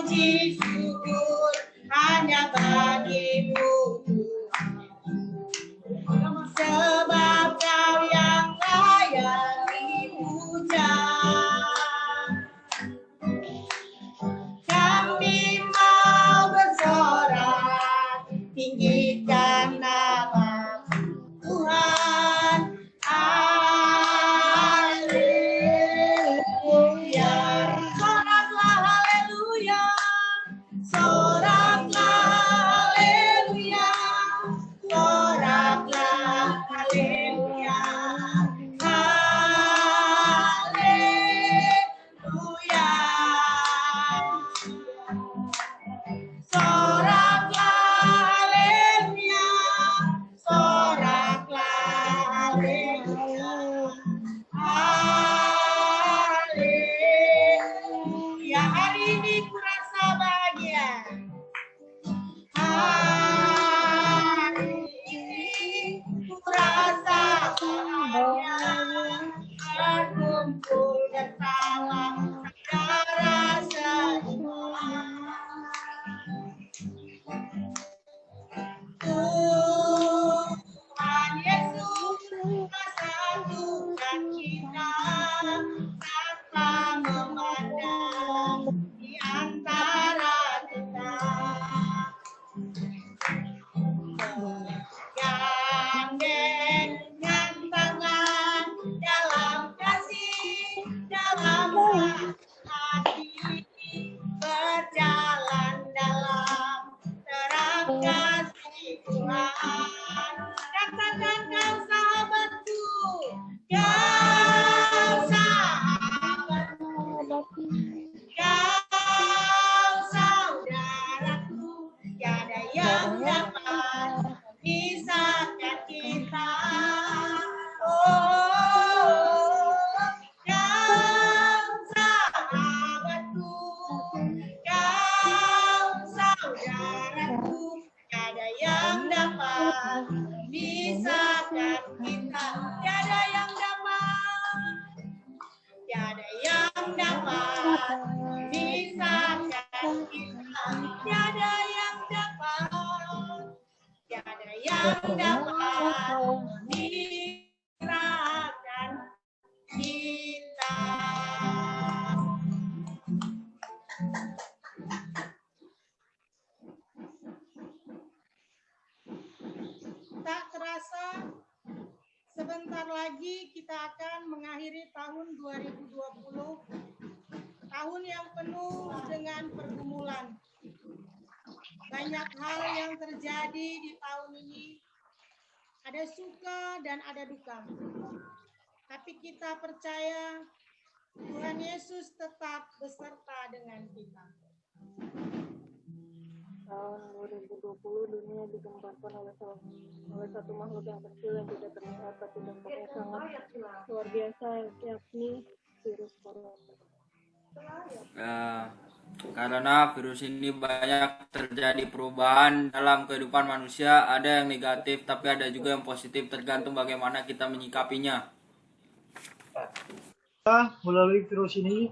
puji syukur hanya bagimu Tuhan. Sebab Kau yang layak dipuja. Kami mau bersorak tinggikan nama Tuhan. Haleluya. Soraklah haleluya. Soraklah haleluya. Soraklah haleluya. Haleluya. Soraklah haleluya. Soraklah haleluya. Haleluya. Hari ini kurasa bahagia. Hari ini kurasa bahagia. Berkumpul bersama saudara semua. Tuhan Yesus mempersatukan kita tanpa memandang di antara kita. Bergandengan tangan dalam kasih, dalam hati, berjalan dalam terang kasih Tuhan. Katakan kau sahabatku, kau sahabatku, kau saudaraku, tiada yang dapat memisahkan kita. Oh, kau sahabatku, kau saudaraku, tiada yang dapat memisahkan kita. Tiada yang dapat, tiada yang dapat memisahkan kita. Tiada yang dapat, tiada yang dapat memisahkan kita. Tak terasa, sebentar lagi kita akan mengakhiri tahun 2020, tahun yang penuh dengan pergumulan. Banyak hal yang terjadi di tahun ini, ada suka dan ada duka. Tapi kita percaya Tuhan Yesus tetap beserta dengan kita. Tahun 2020 dunia digemparkan oleh satu makhluk yang kecil yang tidak terlihat tapi dampaknya sangat luar biasa, yakni virus corona. Karena virus ini banyak terjadi perubahan dalam kehidupan manusia, ada yang negatif tapi ada juga yang positif, tergantung bagaimana kita menyikapinya. Melalui virus ini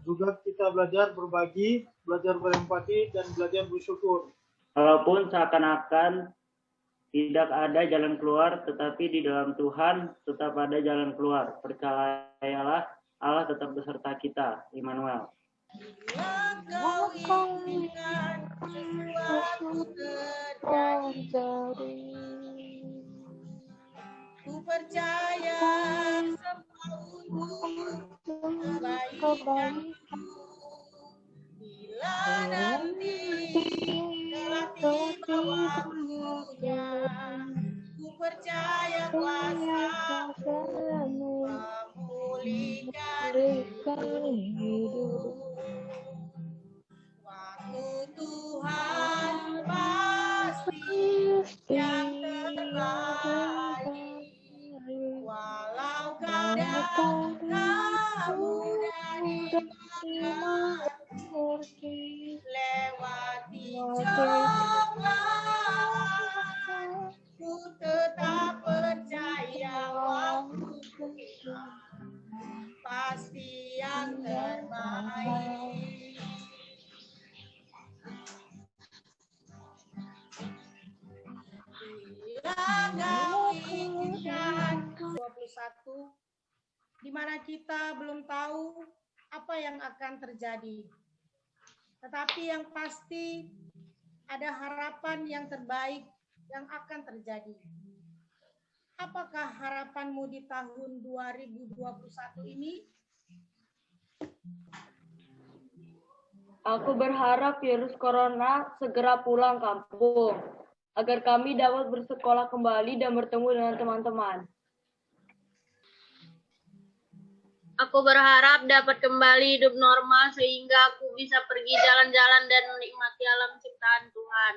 juga kita belajar berbagi, belajar berempati, dan belajar bersyukur. Walaupun seakan-akan tidak ada jalan keluar, tetapi di dalam Tuhan tetap ada jalan keluar. Percayalah, Allah tetap beserta kita. Immanuel. Bila kau inginkan sesuatu terjadi, ku percaya semua untuk kebaikanku. Bila nanti telah tiba waktunya, ku percaya kuasa memulihkan hidup. Waktu Tuhan pasti yang terbaik. Walau kadang kamu dari lewati cobaan, ku tetap percaya waktu pasti yang terbaik. pegawai kerajaan 21, di mana kita belum tahu apa yang akan terjadi. Tetapi yang pasti ada harapan yang terbaik yang akan terjadi. Apakah harapanmu di tahun 2021 ini? Aku berharap virus corona segera pulang kampung, agar kami dapat bersekolah kembali dan bertemu dengan teman-teman. Aku berharap dapat kembali hidup normal sehingga aku bisa pergi jalan-jalan dan menikmati alam ciptaan Tuhan.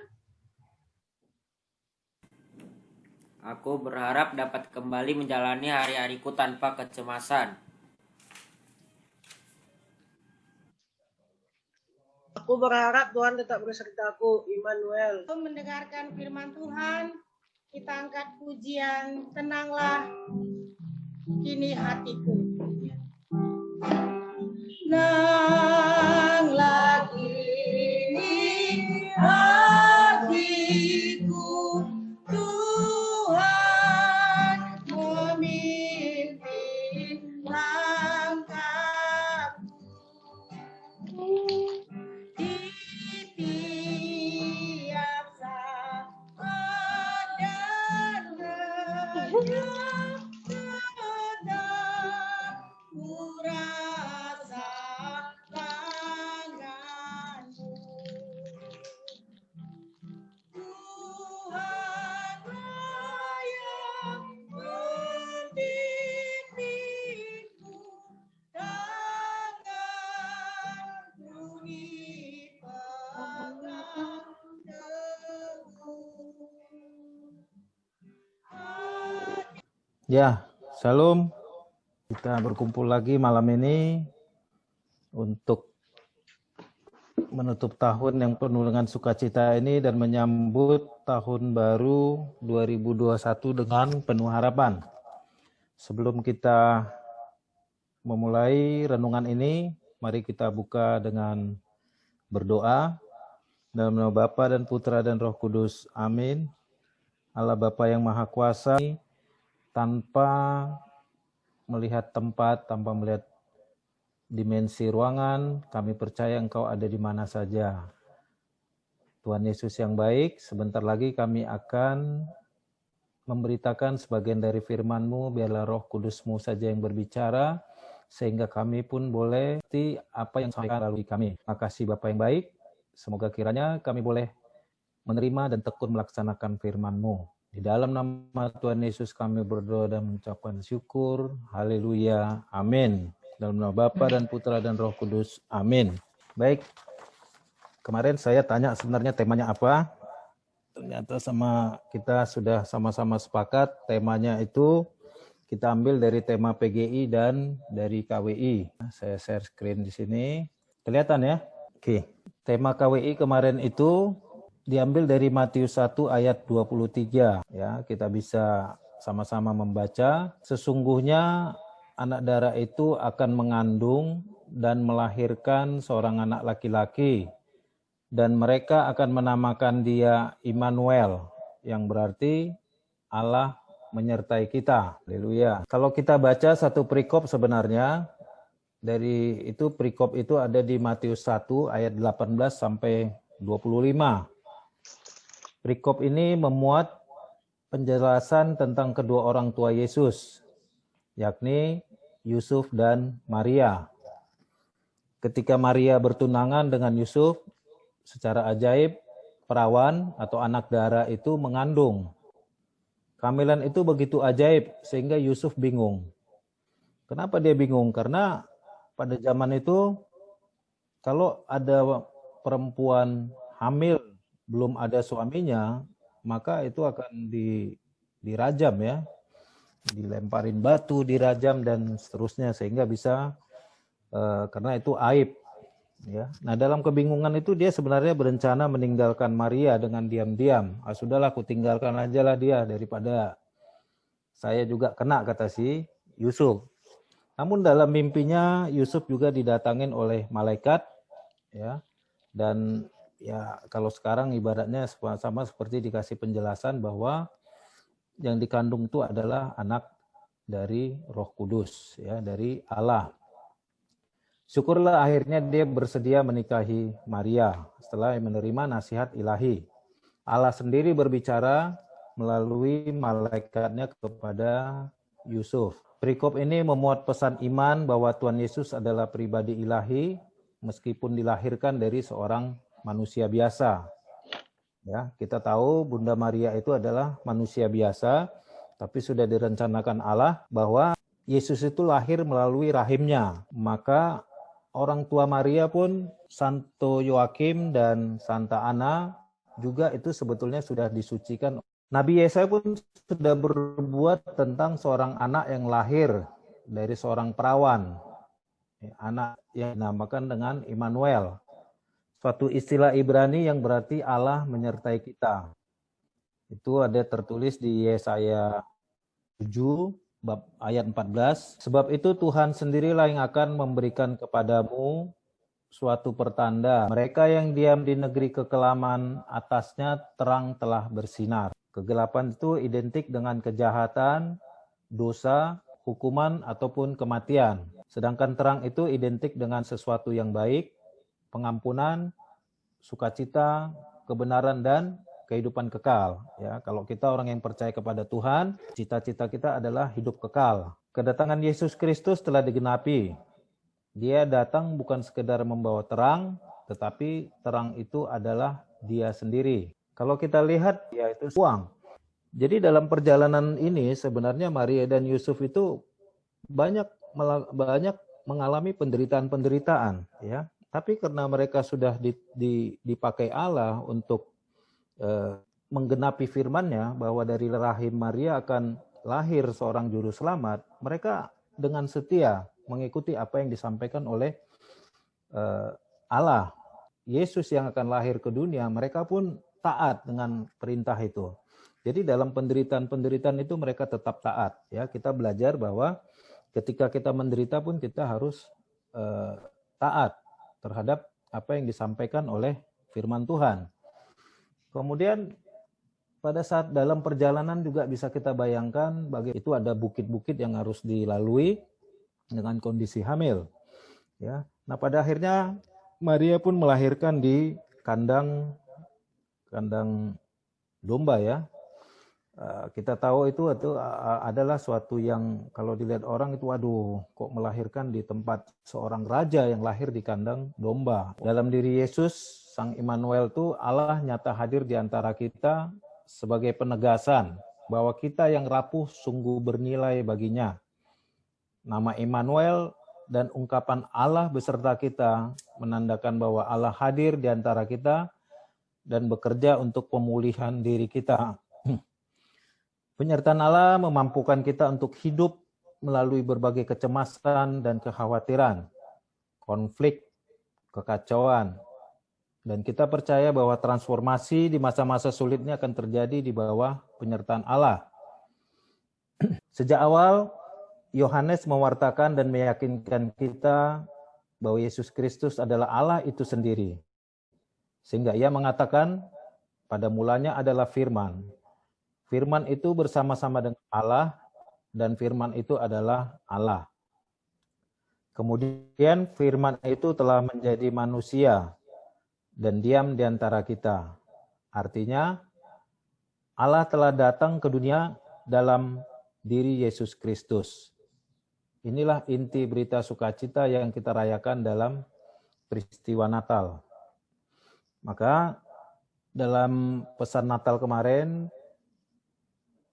Aku berharap dapat kembali menjalani hari-hariku tanpa kecemasan. Aku berharap Tuhan tetap besertaku, Immanuel. Mendengarkan firman Tuhan, kita angkat pujian, tenanglah kini hatiku. Tenanglah kini hatiku, Tuhan memimpin langkahku. Di tiap saat dan tetap ku rasa tanganmu. Tuhanlah yang membimbingku, tanganku dipegang teguh. Ya, Shalom. Kita berkumpul lagi malam ini untuk menutup tahun yang penuh dengan sukacita ini dan menyambut tahun baru 2021 dengan penuh harapan. Sebelum kita memulai renungan ini, mari kita buka dengan berdoa. Dalam nama Bapa dan Putra dan Roh Kudus. Amin. Allah Bapa yang Maha Kuasa, tanpa melihat tempat, tanpa melihat dimensi ruangan, kami percaya Engkau ada di mana saja. Tuhan Yesus yang baik, sebentar lagi kami akan memberitakan sebagian dari firman-Mu, biarlah Roh Kudus-Mu saja yang berbicara, sehingga kami pun boleh mengerti apa yang disampaikan melalui kami. Makasih Bapa yang baik, semoga kiranya kami boleh menerima dan tekun melaksanakan firman-Mu. Di dalam nama Tuhan Yesus kami berdoa dan mengucapkan syukur. Haleluya. Amin. Dalam nama Bapa dan Putra dan Roh Kudus. Amin. Baik. Kemarin saya tanya sebenarnya temanya apa. Ternyata kita sudah sama-sama sepakat temanya itu kita ambil dari tema PGI dan dari KWI. Saya share screen di sini. Kelihatan ya? Oke. Tema KWI kemarin itu diambil dari Matius 1 ayat 23. Ya, kita bisa sama-sama membaca. Sesungguhnya anak darah itu akan mengandung dan melahirkan seorang anak laki-laki, dan mereka akan menamakan dia Immanuel, yang berarti Allah menyertai kita. Haleluya. Kalau kita baca satu perikop sebenarnya, dari itu perikop itu ada di Matius 1 ayat 18 sampai 25. Perikop ini memuat penjelasan tentang kedua orang tua Yesus, yakni Yusuf dan Maria. Ketika Maria bertunangan dengan Yusuf, secara ajaib, perawan atau anak darah itu mengandung. Kehamilan itu begitu ajaib sehingga Yusuf bingung. Kenapa dia bingung? Karena pada zaman itu kalau ada perempuan hamil belum ada suaminya, maka itu akan dirajam ya, dilemparin batu, dirajam dan seterusnya sehingga bisa karena itu aib ya. Nah, dalam kebingungan itu dia sebenarnya berencana meninggalkan Maria dengan diam-diam. Ah, sudahlah, aku tinggalkan aja lah dia daripada saya juga kena, kata si Yusuf. Namun dalam mimpinya Yusuf juga didatangin oleh malaikat ya. Dan ya kalau sekarang ibaratnya sama seperti dikasih penjelasan bahwa yang dikandung itu adalah anak dari Roh Kudus, ya, dari Allah. Syukurlah akhirnya dia bersedia menikahi Maria setelah menerima nasihat ilahi. Allah sendiri berbicara melalui malaikatnya kepada Yusuf. Perikop ini memuat pesan iman bahwa Tuhan Yesus adalah pribadi ilahi meskipun dilahirkan dari seorang manusia biasa. Ya, kita tahu Bunda Maria itu adalah manusia biasa, tapi sudah direncanakan Allah bahwa Yesus itu lahir melalui rahimnya. Maka orang tua Maria pun, Santo Yoakim dan Santa Ana juga itu sebetulnya sudah disucikan. Nabi Yesaya pun sudah berbuat tentang seorang anak yang lahir dari seorang perawan. Anak yang dinamakan dengan Immanuel. Suatu istilah Ibrani yang berarti Allah menyertai kita. Itu ada tertulis di Yesaya 7 bab ayat 14. Sebab itu Tuhan sendirilah yang akan memberikan kepadamu suatu pertanda. Mereka yang diam di negeri kekelaman, atasnya terang telah bersinar. Kegelapan itu identik dengan kejahatan, dosa, hukuman, ataupun kematian. Sedangkan terang itu identik dengan sesuatu yang baik, pengampunan, sukacita, kebenaran, dan kehidupan kekal. Ya, kalau kita orang yang percaya kepada Tuhan, cita-cita kita adalah hidup kekal. Kedatangan Yesus Kristus telah digenapi. Dia datang bukan sekedar membawa terang, tetapi terang itu adalah Dia sendiri. Kalau kita lihat, dia itu uang. Jadi dalam perjalanan ini sebenarnya Maria dan Yusuf itu banyak mengalami penderitaan-penderitaan, ya. Tapi karena mereka sudah dipakai Allah untuk menggenapi firman-Nya bahwa dari rahim Maria akan lahir seorang juru selamat, mereka dengan setia mengikuti apa yang disampaikan oleh Allah. Yesus yang akan lahir ke dunia, mereka pun taat dengan perintah itu. Jadi dalam penderitaan-penderitaan itu mereka tetap taat. Ya, kita belajar bahwa ketika kita menderita pun kita harus taat terhadap apa yang disampaikan oleh firman Tuhan. Kemudian pada saat dalam perjalanan juga bisa kita bayangkan bagaimana itu ada bukit-bukit yang harus dilalui dengan kondisi hamil. Ya. Nah, pada akhirnya Maria pun melahirkan di kandang domba, ya. Kita tahu itu adalah suatu yang kalau dilihat orang itu, waduh, kok melahirkan di tempat seorang raja yang lahir di kandang domba. Dalam diri Yesus, Sang Immanuel itu Allah nyata hadir di antara kita sebagai penegasan bahwa kita yang rapuh sungguh bernilai baginya. Nama Immanuel dan ungkapan Allah beserta kita menandakan bahwa Allah hadir di antara kita dan bekerja untuk pemulihan diri kita. Penyertaan Allah memampukan kita untuk hidup melalui berbagai kecemasan dan kekhawatiran, konflik, kekacauan. Dan kita percaya bahwa transformasi di masa-masa sulitnya akan terjadi di bawah penyertaan Allah. Sejak awal, Yohanes mewartakan dan meyakinkan kita bahwa Yesus Kristus adalah Allah itu sendiri. Sehingga ia mengatakan, pada mulanya adalah firman. Firman itu bersama-sama dengan Allah, dan firman itu adalah Allah. Kemudian firman itu telah menjadi manusia dan diam di antara kita. Artinya, Allah telah datang ke dunia dalam diri Yesus Kristus. Inilah inti berita sukacita yang kita rayakan dalam peristiwa Natal. Maka dalam pesan Natal kemarin,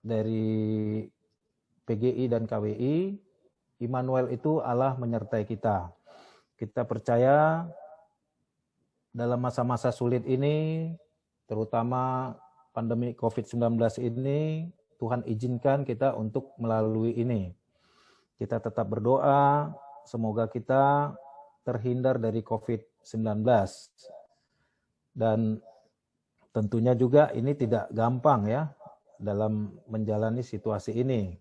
dari PGI dan KWI, Immanuel itu Allah menyertai kita. Kita percaya dalam masa-masa sulit ini, terutama pandemi COVID-19 ini, Tuhan izinkan kita untuk melalui ini. Kita tetap berdoa, semoga kita terhindar dari COVID-19. Dan tentunya juga ini tidak gampang, ya, dalam menjalani situasi ini.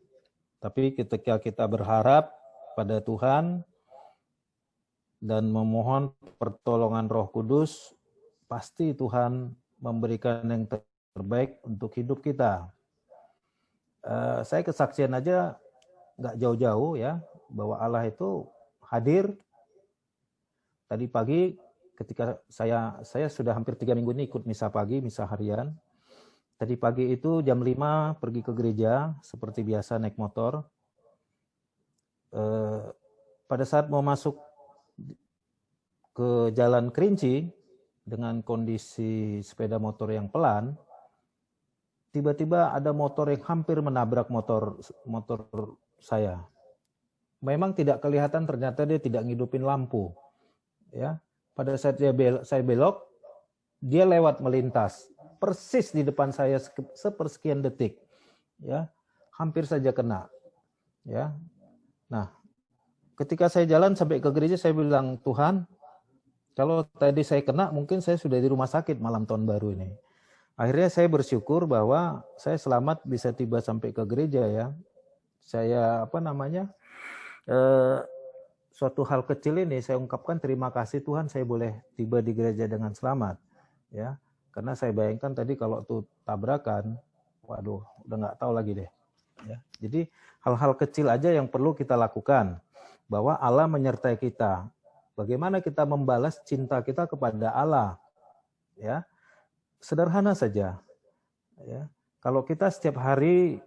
Tapi ketika kita berharap pada Tuhan dan memohon pertolongan Roh Kudus, pasti Tuhan memberikan yang terbaik untuk hidup kita. Saya kesaksian aja nggak jauh-jauh ya, bahwa Allah itu hadir. Tadi pagi ketika saya sudah hampir 3 minggu ini ikut misa pagi, misa harian. Tadi pagi itu jam 5 pergi ke gereja, seperti biasa naik motor. Pada saat mau masuk ke Jalan Kerinci, dengan kondisi sepeda motor yang pelan, tiba-tiba ada motor yang hampir menabrak motor saya. Memang tidak kelihatan, ternyata dia tidak ngidupin lampu. Ya, pada saat saya belok, dia lewat melintas persis di depan saya sepersekian detik. Ya, hampir saja kena. Ya. Nah, ketika saya jalan sampai ke gereja, saya bilang, Tuhan, kalau tadi saya kena, mungkin saya sudah di rumah sakit malam tahun baru ini. Akhirnya saya bersyukur bahwa saya selamat bisa tiba sampai ke gereja ya. Saya suatu hal kecil ini saya ungkapkan terima kasih Tuhan, saya boleh tiba di gereja dengan selamat ya. Karena saya bayangkan tadi kalau tuh tabrakan, waduh, udah nggak tahu lagi deh. Ya. Jadi hal-hal kecil aja yang perlu kita lakukan, bahwa Allah menyertai kita. Bagaimana kita membalas cinta kita kepada Allah? Ya, sederhana saja. Ya, kalau kita setiap hari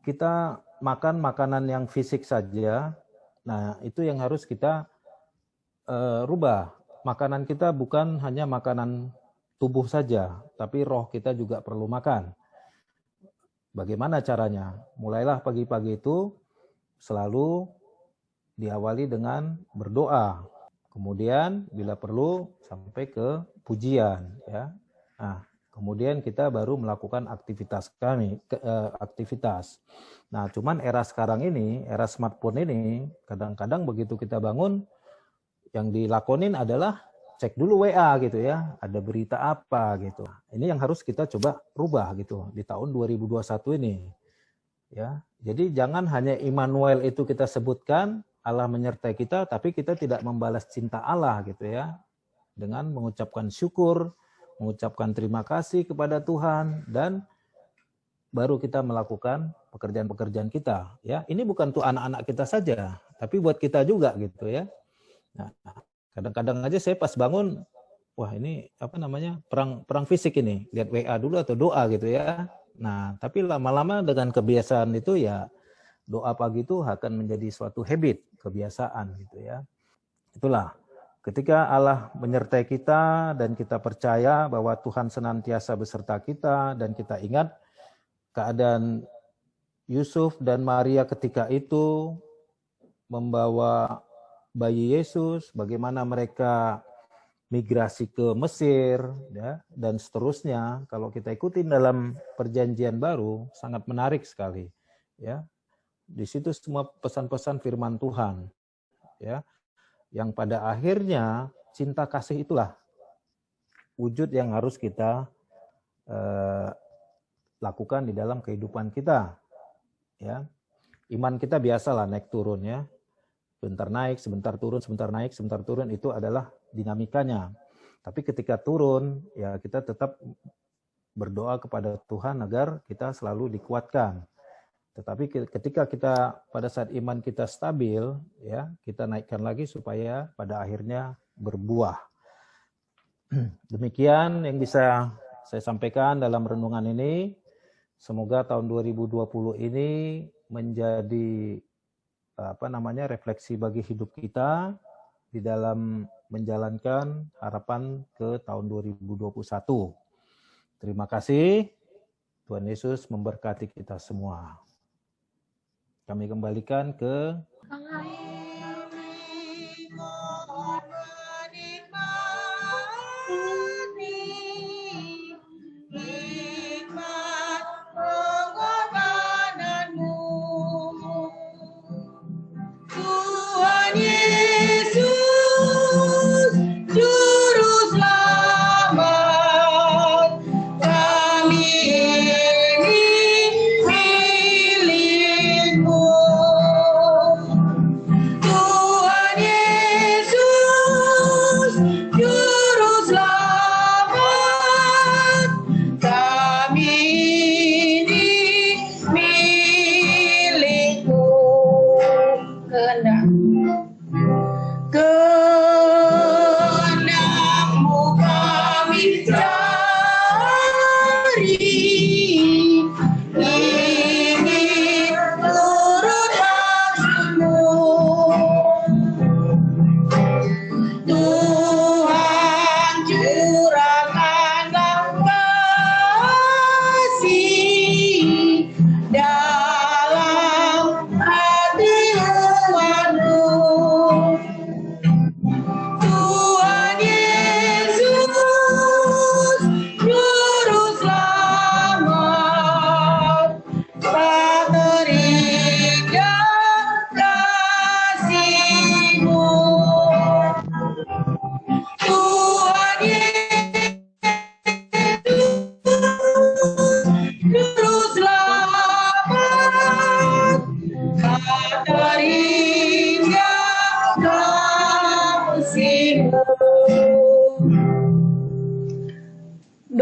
kita makan makanan yang fisik saja, nah itu yang harus kita rubah. Makanan kita bukan hanya makanan tubuh saja, tapi roh kita juga perlu makan. Bagaimana caranya? Mulailah pagi-pagi itu selalu diawali dengan berdoa. Kemudian bila perlu sampai ke pujian ya. Nah, kemudian kita baru melakukan aktivitas. Nah, cuman era sekarang ini, era smartphone ini, kadang-kadang begitu kita bangun, yang dilakonin adalah cek dulu WA gitu ya, ada berita apa gitu. Ini yang harus kita coba rubah gitu di tahun 2021 ini. Ya. Jadi jangan hanya Immanuel itu kita sebutkan, Allah menyertai kita, tapi kita tidak membalas cinta Allah gitu ya. Dengan mengucapkan syukur, mengucapkan terima kasih kepada Tuhan, dan baru kita melakukan pekerjaan-pekerjaan kita. Ya, ini bukan untuk anak-anak kita saja, tapi buat kita juga gitu ya. Nah, kadang-kadang aja saya pas bangun, wah ini perang fisik ini, lihat WA dulu atau doa gitu ya. Nah, tapi lama-lama dengan kebiasaan itu ya, doa pagi itu akan menjadi suatu habit, kebiasaan gitu ya. Itulah, ketika Allah menyertai kita dan kita percaya bahwa Tuhan senantiasa beserta kita, dan kita ingat keadaan Yusuf dan Maria ketika itu membawa bayi Yesus, bagaimana mereka migrasi ke Mesir ya, dan seterusnya. Kalau kita ikutin dalam Perjanjian Baru, sangat menarik sekali ya. Di situ semua pesan-pesan firman Tuhan ya, yang pada akhirnya cinta kasih itulah wujud yang harus kita lakukan di dalam kehidupan kita ya. Iman kita biasalah naik turun ya, sebentar naik, sebentar turun, sebentar naik, sebentar turun, itu adalah dinamikanya. Tapi ketika turun ya, kita tetap berdoa kepada Tuhan agar kita selalu dikuatkan. Tetapi ketika kita pada saat iman kita stabil, ya kita naikkan lagi supaya pada akhirnya berbuah. Demikian yang bisa saya sampaikan dalam renungan ini. Semoga tahun 2020 ini menjadi refleksi bagi hidup kita di dalam menjalankan harapan ke tahun 2021. Terima kasih. Tuhan Yesus memberkati kita semua. Kami kembalikan ke Tuhan Yesus, Juru Selamat, kami ini milik-Mu.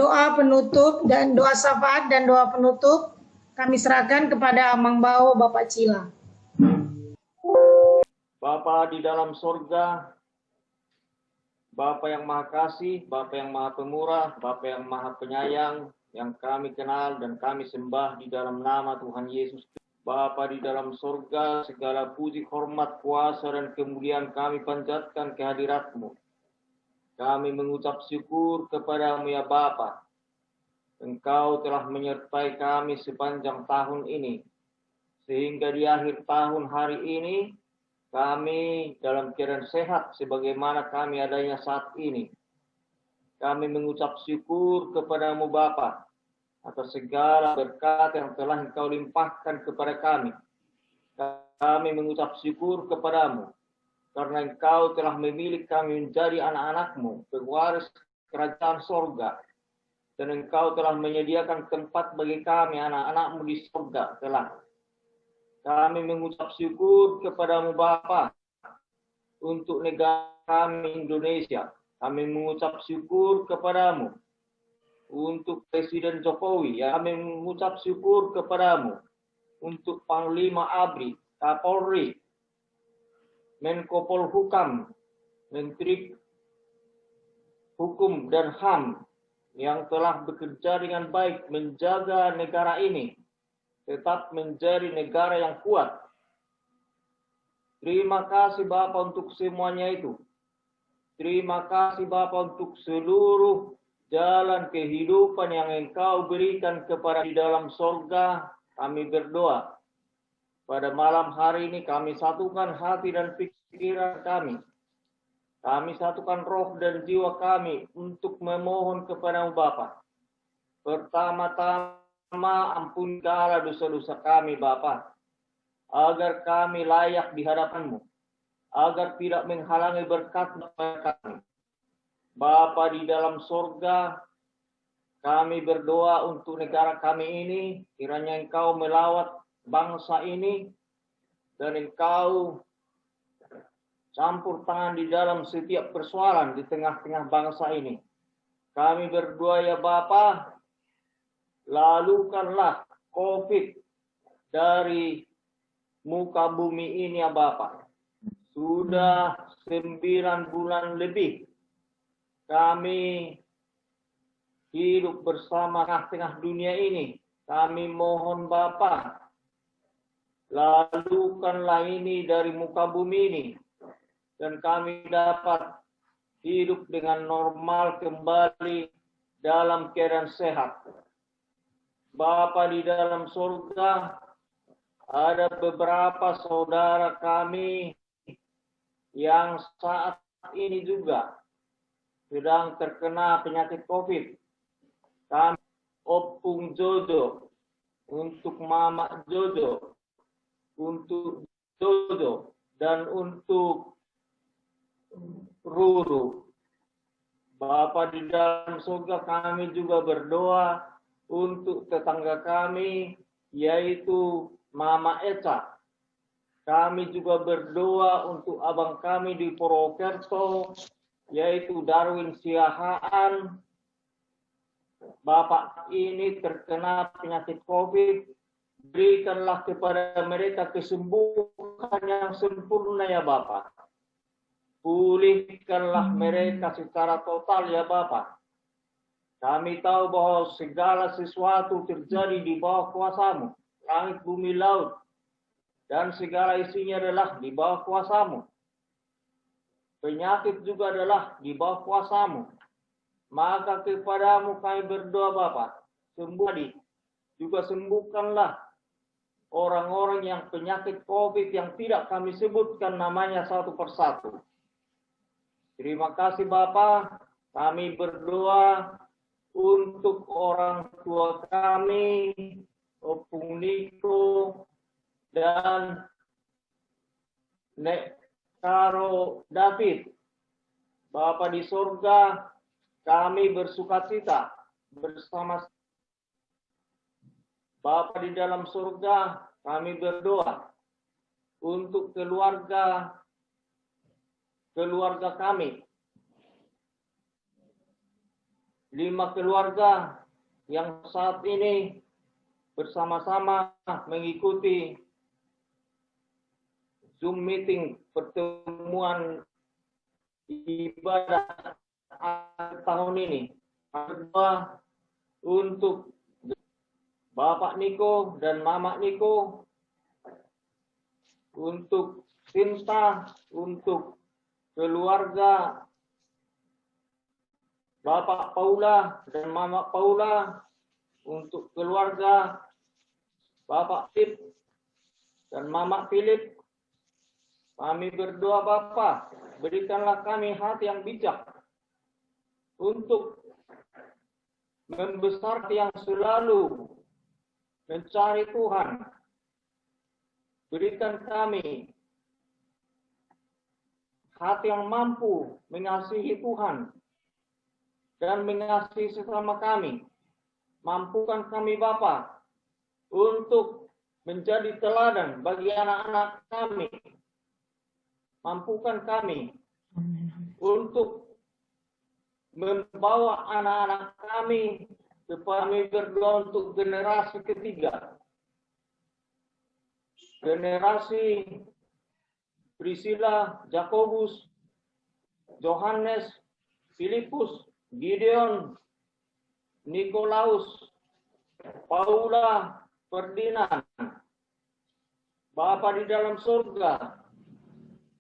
doa penutup dan doa syafaat dan doa penutup kami serahkan kepada Amang Bao Bapak Cila. Bapa di dalam sorga, Bapa yang maha kasih, Bapa yang maha pemurah, Bapa yang maha penyayang, yang kami kenal dan kami sembah di dalam nama Tuhan Yesus. Bapa di dalam sorga, segala puji, hormat, kuasa, dan kemuliaan kami panjatkan ke hadirat-Mu. Kami mengucap syukur kepadamu ya Bapa. Engkau telah menyertai kami sepanjang tahun ini. Sehingga di akhir tahun hari ini, kami dalam keadaan sehat sebagaimana kami adanya saat ini. Kami mengucap syukur kepadamu Bapa atas segala berkat yang telah Engkau limpahkan kepada kami. Kami mengucap syukur kepadamu karena Engkau telah memilih kami menjadi anak-anak-Mu, pewaris kerajaan sorga. Dan Engkau telah menyediakan tempat bagi kami, anak-anak-Mu di sorga telah. Kami mengucap syukur kepadamu Bapa untuk negara kami Indonesia. Kami mengucap syukur kepadamu untuk Presiden Jokowi. Kami mengucap syukur kepadamu untuk Panglima ABRI, Kapolri, Menko Polhukam, Menteri Hukum dan HAM yang telah bekerja dengan baik menjaga negara ini tetap menjadi negara yang kuat. Terima kasih Bapa untuk semuanya itu. Terima kasih Bapa untuk seluruh jalan kehidupan yang Engkau berikan kepada di dalam sorga. Kami berdoa. Pada malam hari ini kami satukan hati dan pikiran kami. Kami satukan roh dan jiwa kami untuk memohon kepadamu Bapa. Pertama-tama ampunilah dosa-dosa kami Bapa, agar kami layak di hadapan-Mu, agar tidak menghalangi berkat kami. Bapa di dalam sorga, kami berdoa untuk negara kami ini, kiranya Engkau melawat bangsa ini, dan Engkau campur tangan di dalam setiap persoalan di tengah-tengah bangsa ini. Kami berdoa ya Bapa, lalukanlah COVID dari muka bumi ini ya Bapa. Sudah 9 bulan lebih kami hidup bersama tengah dunia ini. Kami mohon Bapa, lalukanlah ini dari muka bumi ini. Dan kami dapat hidup dengan normal kembali dalam keadaan sehat. Bapa di dalam surga, ada beberapa saudara kami yang saat ini juga sedang terkena penyakit COVID. Kami Opung Jojo, untuk Mama Jojo, untuk Jojo, dan untuk Ruru. Bapa di dalam surga, kami juga berdoa untuk tetangga kami, yaitu Mama Eca. Kami juga berdoa untuk abang kami di Purwokerto, yaitu Darwin Siahaan. Bapak ini terkena penyakit COVID. Berikanlah kepada mereka kesembuhan yang sempurna ya Bapak. Pulihkanlah mereka secara total ya Bapak. Kami tahu bahwa segala sesuatu terjadi di bawah kuasa-Mu. Langit, bumi, laut, dan segala isinya adalah di bawah kuasa-Mu. Penyakit juga adalah di bawah kuasa-Mu. Maka kepadamu kami berdoa Bapak. Juga sembuhkanlah orang-orang yang penyakit COVID yang tidak kami sebutkan namanya satu persatu. Terima kasih Bapak, kami berdoa untuk orang tua kami, Opung Niko, dan Nek Karo David. Bapa di surga, kami bersukacita bersama Bapa di dalam surga, kami berdoa untuk keluarga kami. 5 keluarga yang saat ini bersama-sama mengikuti Zoom meeting pertemuan ibadah tahun ini. Berdoa untuk Bapak Niko dan Mama Niko, untuk Sinta, untuk keluarga Bapak Paula dan Mama Paula, untuk keluarga Bapak Philip dan Mama Philip. Kami berdoa Bapa, berikanlah kami hati yang bijak untuk membesar yang selalu mencari Tuhan. Berikan kami hati yang mampu mengasihi Tuhan dan mengasihi sesama kami. Mampukan kami Bapa untuk menjadi teladan bagi anak-anak kami. Mampukan kami untuk membawa anak-anak kami kami berdoa untuk generasi ketiga. Generasi Priscilla, Jakobus, Johannes, Filipus, Gideon, Nikolaus, Paula, Ferdinand. Bapa di dalam surga,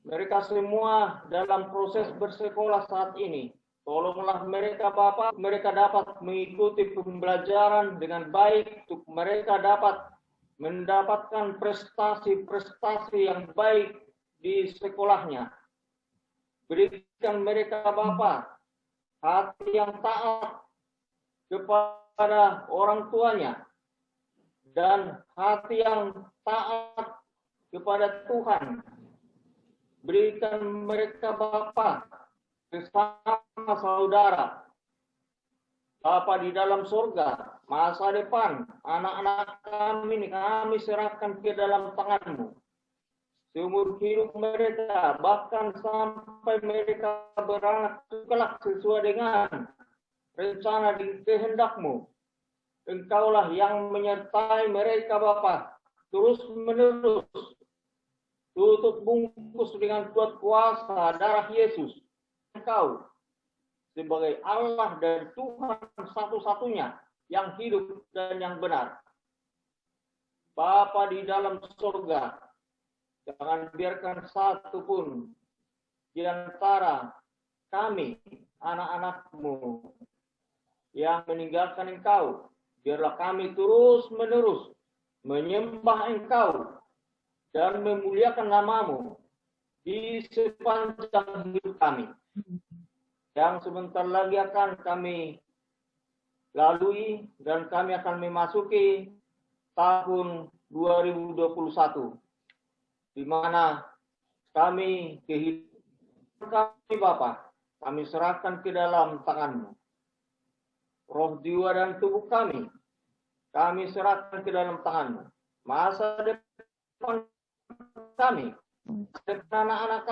mereka semua dalam proses bersekolah saat ini. Tolonglah mereka Bapa, mereka dapat mengikuti pembelajaran dengan baik, untuk mereka dapat mendapatkan prestasi-prestasi yang baik di sekolahnya. Berikan mereka Bapa hati yang taat kepada orang tuanya dan hati yang taat kepada Tuhan. Berikan mereka Bapa bersama saudara. Bapa di dalam surga, masa depan anak-anak kami ini kami serahkan ke dalam tangan-Mu. Seumur hidup mereka, bahkan sampai mereka beranak kelak sesuai dengan rencana di kehendak-Mu. Engkaulah yang menyertai mereka Bapa terus menerus. Tutup bungkus dengan kuat kuasa darah Yesus. Engkau sebagai Allah dan Tuhan satu-satunya yang hidup dan yang benar. Bapa di dalam surga, jangan biarkan satu pun di antara kami, anak-anak-Mu, yang meninggalkan Engkau. Biarlah kami terus menerus menyembah Engkau dan memuliakan nama-Mu di sepanjang hidup kami. Yang sebentar lagi akan kami lalui dan kami akan memasuki tahun 2021. Di mana kami kehidupan kami Bapa, kami serahkan ke dalam tangan-Mu. Roh, jiwa, dan tubuh kami serahkan ke dalam tangan-Mu. Masa depan kami, anak-anak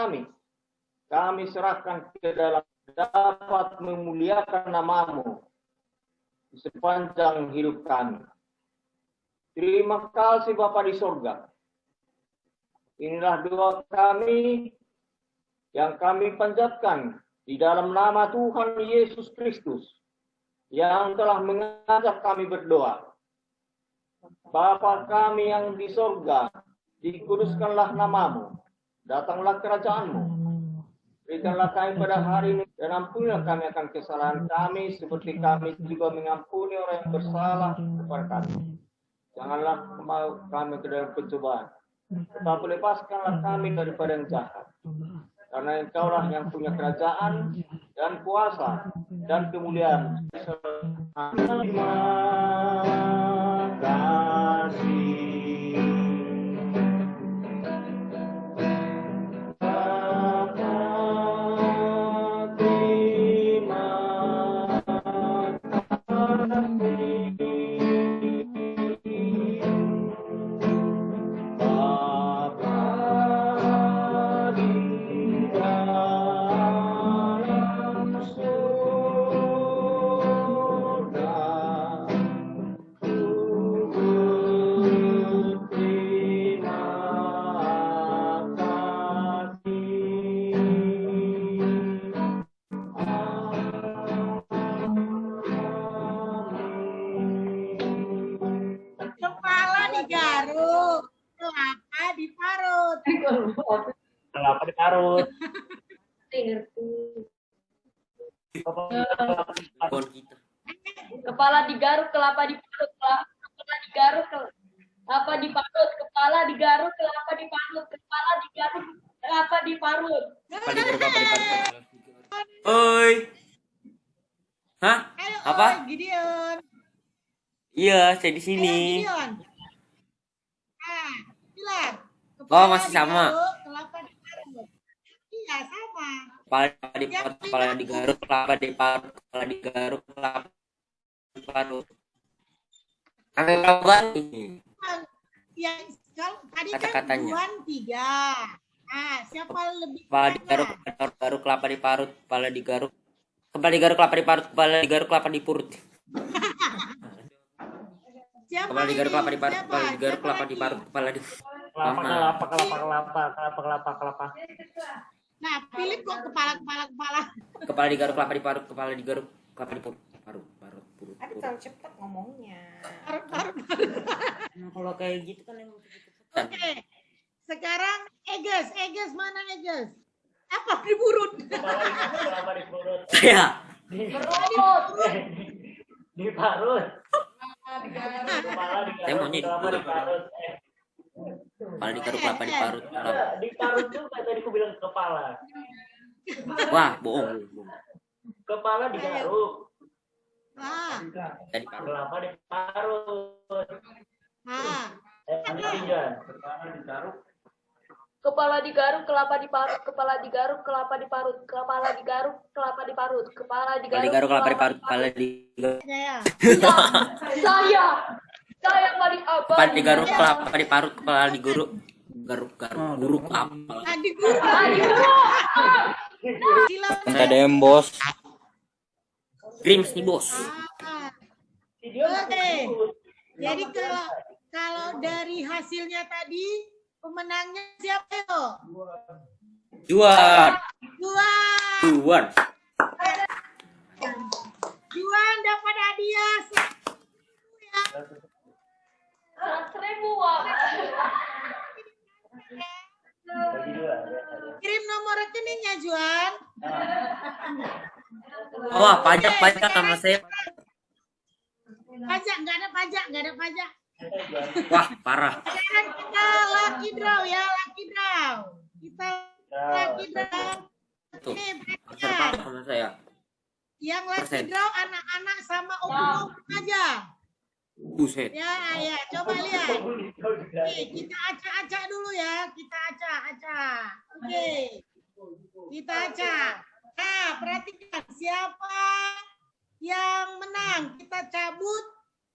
kami serahkan ke dalam dapat memuliakan nama-Mu di sepanjang hidup kami. Terima kasih Bapa di surga. Inilah doa kami yang kami panjatkan di dalam nama Tuhan Yesus Kristus yang telah mengajak kami berdoa. Bapa kami yang di surga, dikuduskanlah nama-Mu, datanglah kerajaan-Mu. Berikanlah kami pada hari ini dan ampunilah kami akan kesalahan kami seperti kami juga mengampuni orang yang bersalah kepada kami. Janganlah kami ke dalam pencobaan, tetapi lepaskanlah kami daripada yang jahat. Karena Engkaulah yang punya kerajaan dan kuasa dan kemuliaan. Terima kasih. Kelapa diparut. Kon kita. Kepala digaruk, kelapa diparut, kepala digaruk, kelapa diparut, kepala digaruk, kelapa diparut, kepala digaruk, kelapa diparut. Kepala digaruk, kelapa diparut. Oi. Hah? Apa? Gideon. Iya, saya di sini. Gideon. Bilang. Oh, masih sama. Kelapa diparut. Iya, sama. Kepala digaruk, kelapa diparut, kepala digaruk, kelapa diparut. Ada berapa nih? Yang tadi kan Kata-katanya. Juan 3. Siapa lebih Kepala digaruk, kelapa diparut, kepala digaruk, kelapa diparut, kepala digaruk, kelapa dipurut. Siapa Kepala digaruk, kelapa diparut, Siapa? kepala digaruk, Siapa kelapa lagi? diparut, kepala di. Kelapa. Nah, Philip kok kepala. Kepala digaruk, kelapa diparut, kepala digaruk, kelapa dipurut, parut. Aduh, terlalu cepet ngomongnya. Nah, kalau kayak gitu kan emang Oke. Sekarang Eges mana Eges? Apa diburut? Kelapa diparut. ya. Diparut. Saya maunya diparut. Kepala digaruk, kelapa diparut. Diparut juga tadi aku bilang kepala. Wah, bohong. Kepala digaruk. Tadi parut. Kelapa diparut. Kepala digaruk, kelapa diparut, kepala digaruk, kelapa diparut, kepala digaruk, kelapa diparut, kepala Kepala digaruk, kelapa diparut, kepala digaruk. Saya paling abang. Kepala digaruk, kelapa diparut, kepala diguruk. Guruk apa? Nggak ada yang bos. Grims nih bos. Oke. Jadi kalau dari hasilnya tadi pemenangnya siapa yo? Juan. Juan dapat hadiah 100.000, Wak. Kirim nomor rekeningnya Juan. Wah, pajak sama saya. Pajak nggak ada pajak. Wah, parah. Sekarang kita lucky draw ya, Kita lucky draw. Tuh, Ini serta sama saya. yang lucky Persen. draw anak-anak sama om aja. Buset. Ya, coba lihat. Oke, kita acak-acak dulu ya. Kita acak. Oke. Kita acak. Nah, perhatikan siapa yang menang. Kita cabut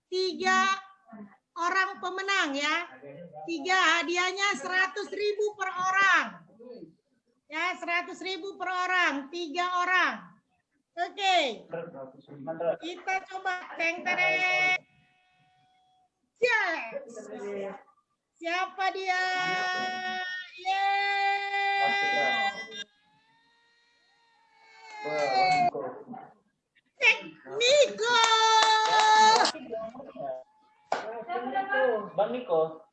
3 orang pemenang ya. 3 hadiahnya 100.000 per orang. Ya, 100.000 per orang. 3 orang. Oke. Kita coba teng-tereng. Yes. Siapa dia? Niko. Bang Niko.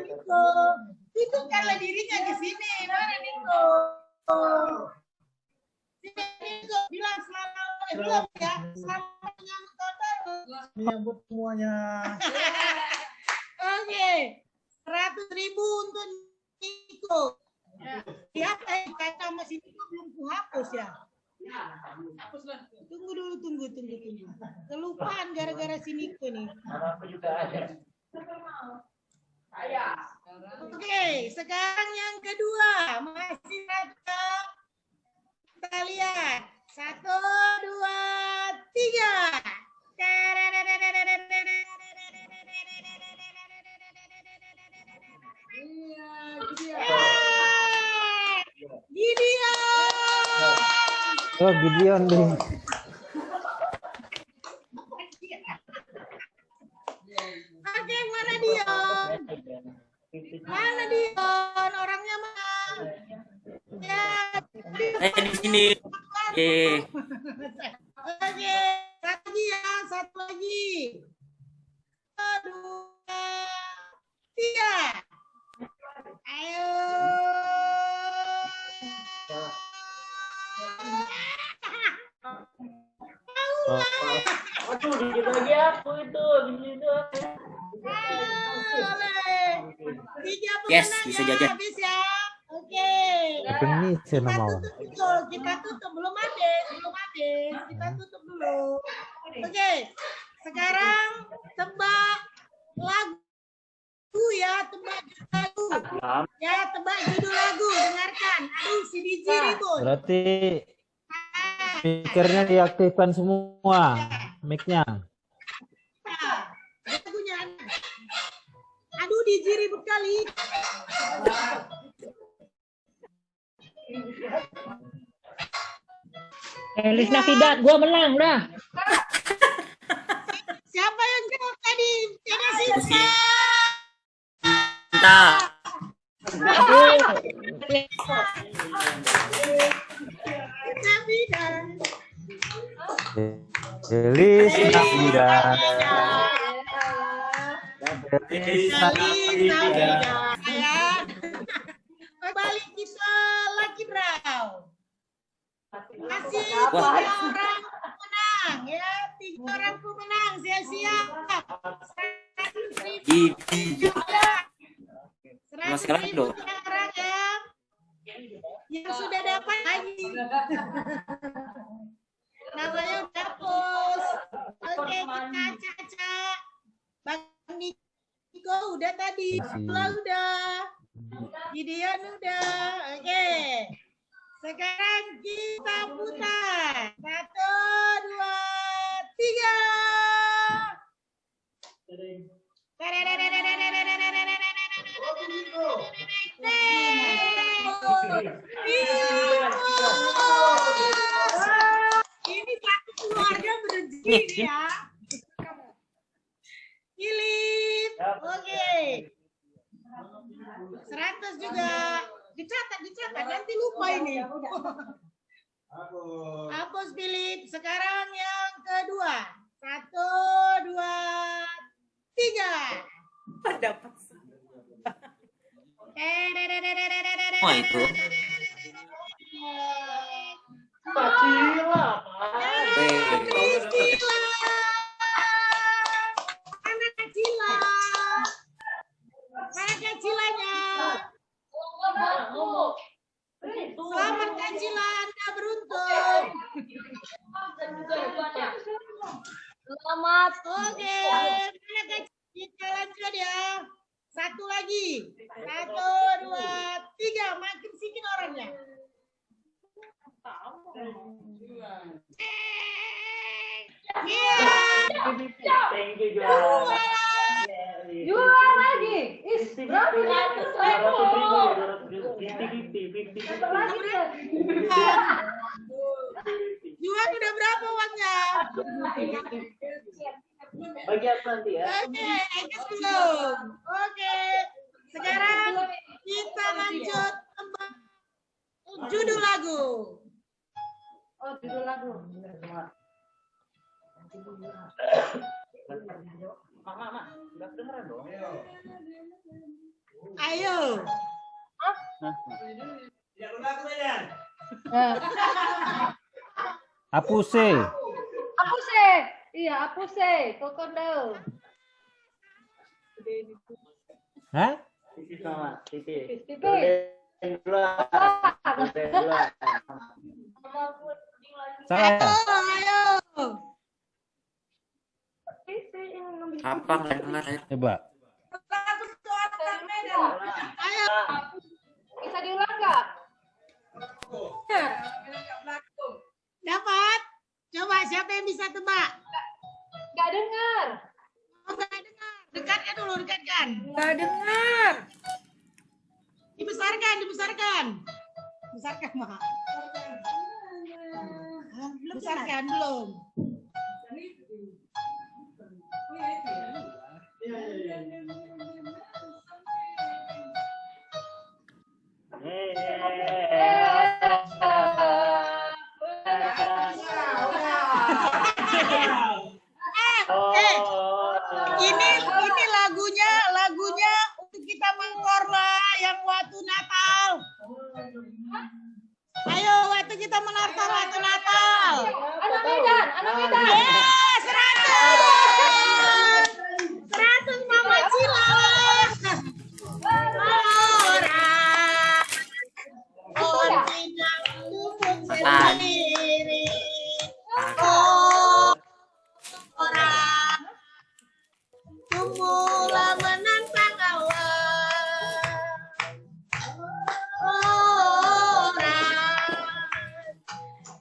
Niko. Itu kalau dirinya di sini. Mana Niko? Niko bilang selamat belum ya? Selamat menyambut tahun baru. Menyambut semuanya. Oke. 100.000 untuk Niko. Lihat kata masih Niko belum kuhapus ya. Tunggu dulu, tunggu. Kelupaan gara-gara si Niko nih. Aku juga ada. Oke, sekarang yang kedua masih ada. Kita lihat 1, 2, 3. Gideon. Oh, Gideon nih. Oke, mana Dion? Mana Dion? Orangnya mana? Ya, Di sini. Oke, satu lagi. 2, 3. Ayo. Aduh, dikit lagi aku itu di situ. Tiga Yes, pemenang bisa ya, jajan. habis ya. Oke. Ini saya Kita mau. tutup dulu. Kita tutup belum habis. Kita tutup dulu. Oke. Sekarang tebak lagu ya, tebak judul lagu. Ya, tebak judul lagu. Dengarkan. Aduh, si DJ ribut. Berarti speakernya diaktifkan semua, mic-nya. Nah, lagunya. Aduh, DJ ribut kali. Elis Nafidat, gua menang dah. Siapa yang jawab tadi? Tidak Sinta. Nah, Nafidah. Elis Nafidat. Elis Nafidat. Balik kita Lucky Draw. Masih Wah. 3 orang pemenang ya, 3 orang pemenang. Siap-siap. 100.000 Mas sekarang dong. orang ya. Yang sudah dapat lagi. Namanya udah post. Oke, kita acak-acak. Bang Niko udah tadi. Pula udah. Gideon udah. Oke. Sekarang kita putar. 1, 2, 3. Ini satu keluarga berezeki ya. Philip. Oke. 100 juga. Dicatat nanti lupa ini. Hapus Philip. Sekarang yang kedua. 1, 2, 3. Dapat. oh itu. Kacila. Mana Kacila? Mana Kacilanya? Selamat Kacila, Anda beruntung. Selamat. Oke, mana Kacila? Kita lanjut ya. Satu lagi. 1, 2, 3. Makin sedikit orangnya. Thank you, juara. Juara lagi. Is, berapa nih? 200.000. Jual udah berapa uangnya? Bagi apa nanti ya? Oke, Engges belum. Oke, sekarang kita lanjut tembak judul lagu. Oh, judul lagu. Mama, nggak kedengeran dong. Ayo. Apuse. Apuse. Iya, apuse. Kokondo. Hah? Titi sama, Titi. Titi. Saya. Ayo. Apa kalian? Coba. Ayo. Bisa diulang nggak? Dapat. Coba siapa yang bisa tebak? Nggak dengar. Oh, nggak dengar. Dekatkan dulu, dekatkan. Nggak dengar. Dibesarkan. Besarkan, Mak. Besarkan belum? Ini lagunya untuk kita mengkorla yang waktu Yes, 100 Mama Cila. Orang tidak duduk sendiri. Orang semula menantang awan. Orang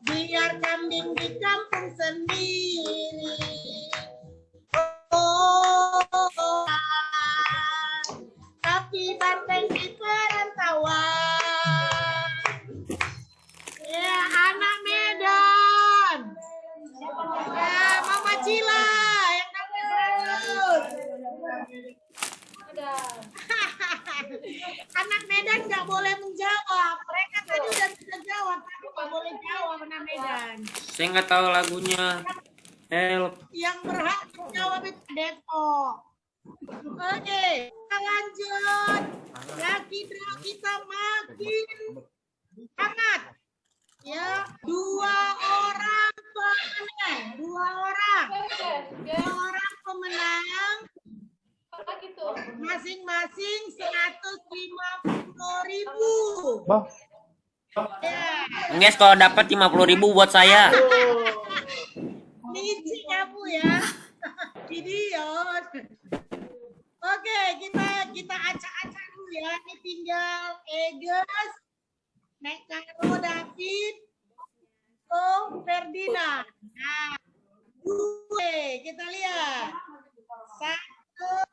biar kambing di kampung sendiri. Tapi banteng di perantauan. Ya, anak Medan. Ya, Mama Cila yang dapat 100. Anak Medan nggak boleh menjawab. Mereka tadi udah bisa jawab, tapi nggak boleh jawab anak Medan. Saya nggak tahu lagunya. Help. Yang berhak menjawab itu Depok. Oke, kita lanjut. Lagi draw kita makin hangat. Ya, 2 orang pemenang. 2 orang. 2 orang pemenang. Masing-masing 150.000. Bah, Ya. Guys, kalau dapat 50.000 buat saya. Licik kamu ya. Idiot. Oke, kita acak-acak dulu ya. Ini tinggal Eges, Nekaro, David, Ferdinand. Nah, gue kita lihat. 1,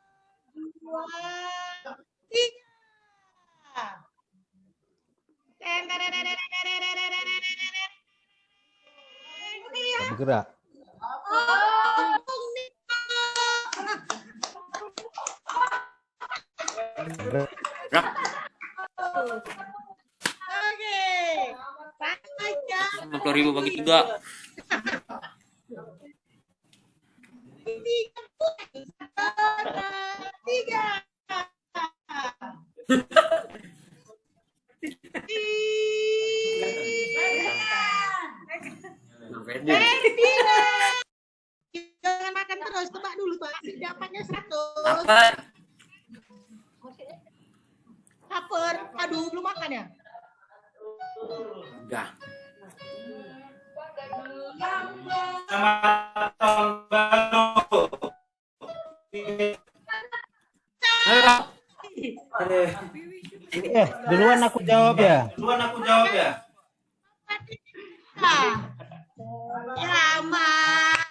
2, 3. bergerak. Oke, satu aja. 50.000 bagi 3. Tiga. Jangan makan terus, tebak dulu Pak. Dapatnya 100. Apa? Lapar. Aduh, belum makan ya? Udah. Duluan aku jawab ya. Selamat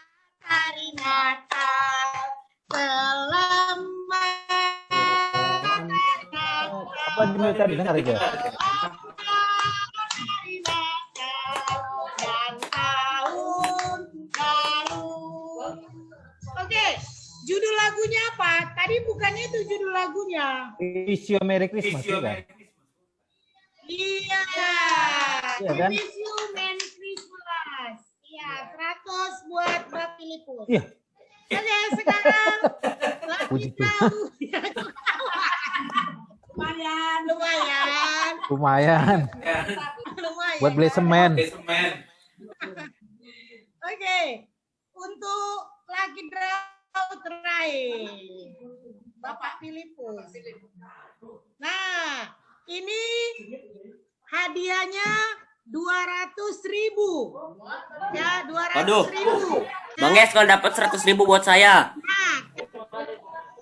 hari Natal. Selamat Apa yang tadi dengar aja? hari Natal dan tahun baru. Oke, judul lagunya apa? Tadi bukannya itu judul lagunya. Wish you a Merry Christmas juga. Iya. Iya kan? Wish you Merry Christmas. Iya, 100 buat Mbak Filipus. Iya. Oke, sekarang Puji kita lumayan. Lumayan. Buat beli semen. Oke, untuk lagi draw terakhir, Bapak Filipus. Nah, ini hadiahnya 200.000. Ya, 200.000. Bang Guys, kalau dapat 100.000 buat saya. Nah,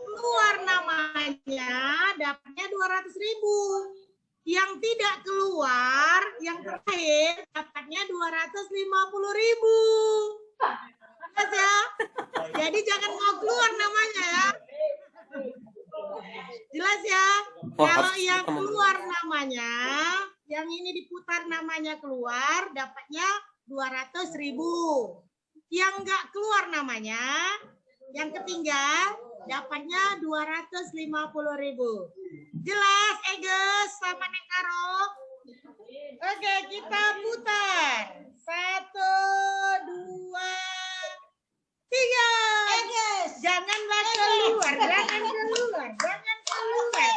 keluar namanya dapatnya 200.000. Yang tidak keluar, yang terakhir dapatnya 250.000. Jelas ya? Jadi jangan mau keluar namanya ya. Jelas ya? Kalau yang keluar namanya, yang ini diputar namanya keluar, dapatnya 200.000. Yang nggak keluar namanya, yang ketinggal, dapatnya 250.000. Jelas, Eges sama Nekaro? Oke, kita putar. 1, 2, 3. Eges, janganlah keluar, jangan keluar, jangan keluar.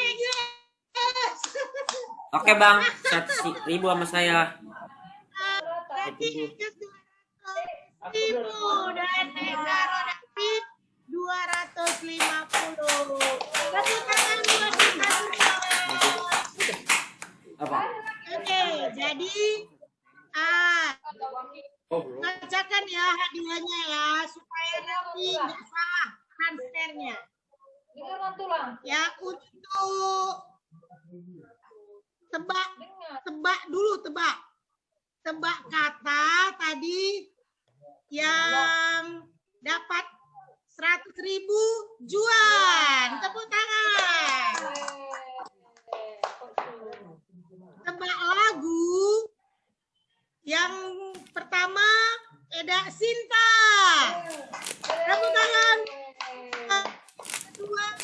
Eges. Oke bang, 100.000 sama saya. Berarti Ijaz 200.000 dan Negara David 250. Tepuk tangan buat kita semua. Apa? Oke, jadi bacakan ya hadiahnya ya supaya nanti nggak salah transfernya. Ya, untuk tebak dulu, tebak kata tadi yang dapat 100.000 Juan. Tepuk tangan. Tebak lagu yang pertama Eda Sinta. Tepuk tangan. Kedua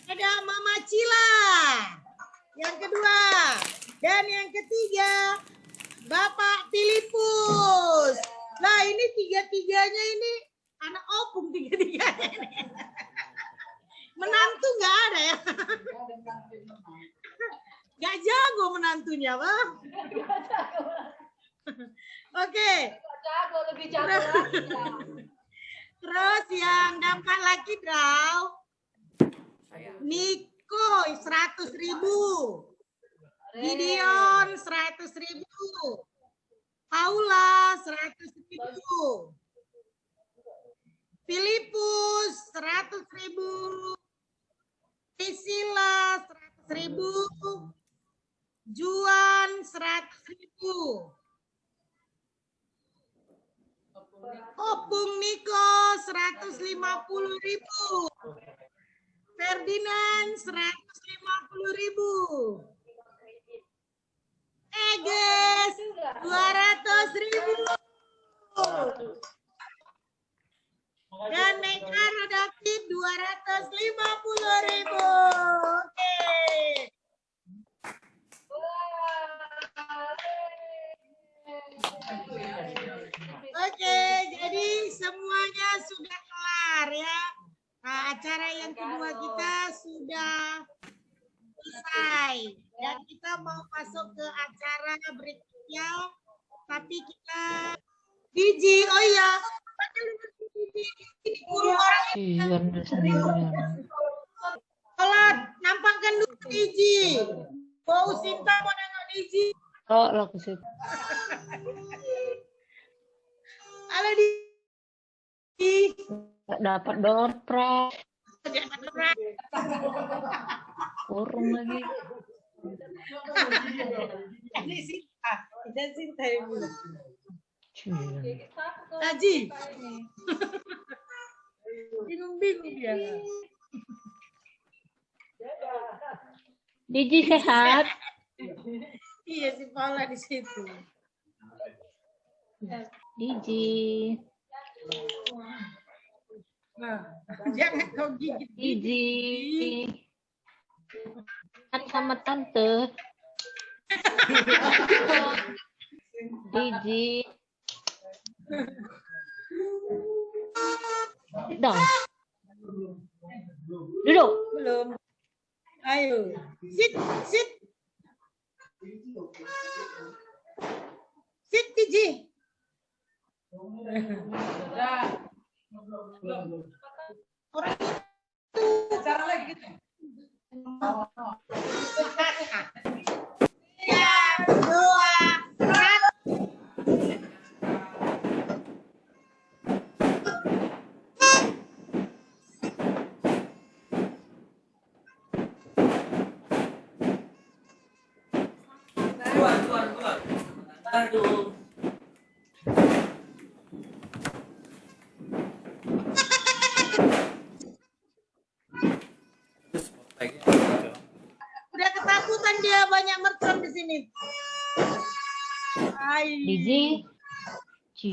Eda Mama Cila. Yang kedua dan yang ketiga Bapak Filipus. Nah, ini tiga-tiganya ini anak opung tiga-tiganya ini. Menantu nggak ada ya? Nggak jago menantunya, Bang. Oke. Lebih jago lagi. Terus yang dapat lagi draw Niko 100.000. Gideon 100.000. Paula 100.000. Filipus 100.000. Priscilla 100.000. Juan 100.000. Opung Niko 150.000. Ferdinand 150.000. Eges 200.000. Dan Nekaro David 250.000. Oke. Oke, jadi semuanya sudah kelar ya. Nah, acara yang kedua kita sudah selesai. Dan kita mau masuk ke acara berikutnya. Tapi kita Diji, oh iya. Guru orang Kolot, nampakkan dulu Diji. Bau Sinta mau nengok Diji. Oh, lo ke situ. Halo Diji. Nggak dapat dompet. Kurung lagi. Ini Sinta. Ini Sinta yang bilang. Cie. Haji. Bingung-bingung dia. Diji sehat. Iya si Paula di situ. Diji. Nah, jangan kau gigit. Diji. Sama tante. Diji. Dong. Duduk. Belum. Ayo. Sit, sit. Sit, Diji. Orang itu cara lagi gitu. Ya, 2, 1. Aduh. Udah ketakutan dia banyak mercon di sini. Diji. Cie.